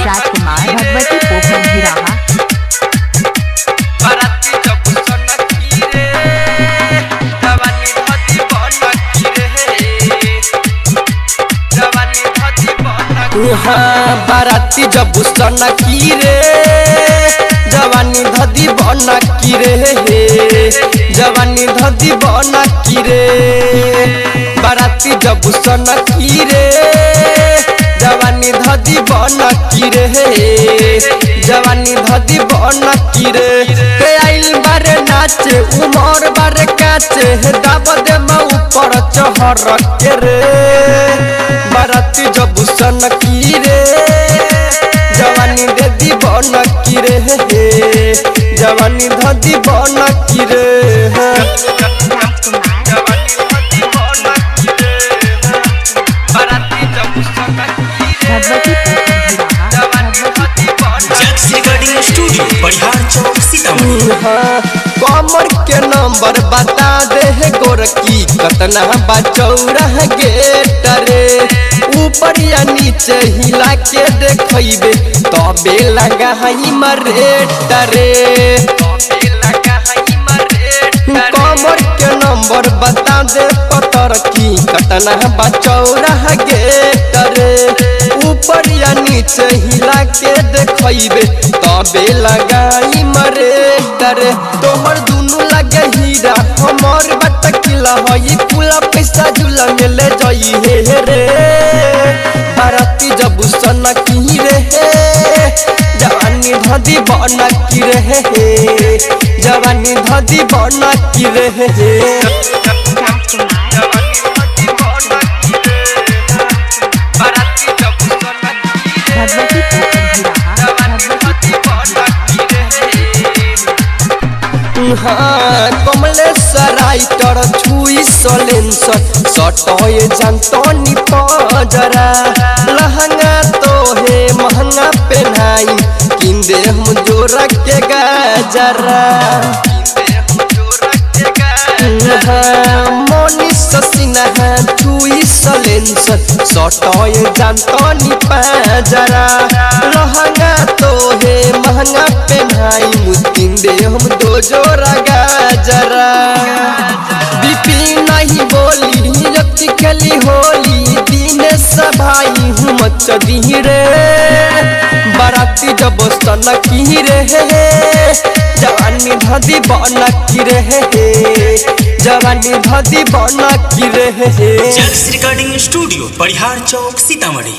राजकुमार भगवती पोखर गिराहा बाराती जब सना की रे जवानी धदी बना की रे जवानी धदी बना की रे बाराती जब सना की रे जवानी धदी बना की रे जवानी धदी बना की रे आइल बारे नाचे उमर बारे काचे दाब दे मैं ऊपर चढ़ के रे बाराती जब सन की रे जवानी दे दी बना की रे जवानी धदी बना की रे भगवती कमर के नंबर बता दे गोरकी कतना बचौरा गेट रे ऊपर या नीचे हिला के देखइबे तबे लगा हई मरेट रे कमर के नंबर बता दे पतर की कतना बचौरा गेट रे ऊपर या नीचे हिला के देखइबे तबे लगाई मरेट रे तोहर दुनु लगे हीरा हमर बटकिला हई पूरा पैसा झूला में ले जाई हे रे बाराती जब सना की रे जवानी धदी बना की रे जवानी धदी बना की रे भगवती कमलेश्वराई तर छुई सलेंसर सटोए जानतनी पजरा लहंगा तो है महंगा पहनाई किंदे हम जोरा के गजरा मोनी ससीना छुई सलेंसर सटोए जानतनी पजरा लहंगा तो है महंगा पहनाई मुस्किन दे हम दो जोरा गजरा बीपी नहीं बोली रक्ति खेली होली दिन सभाई हूँ मच दी रे बाराती जब सना की रे जवानी धदी बना की रे जवानी धदी बना की रे रिकॉर्डिंग स्टूडियो परिहार चौक सीतामढ़ी।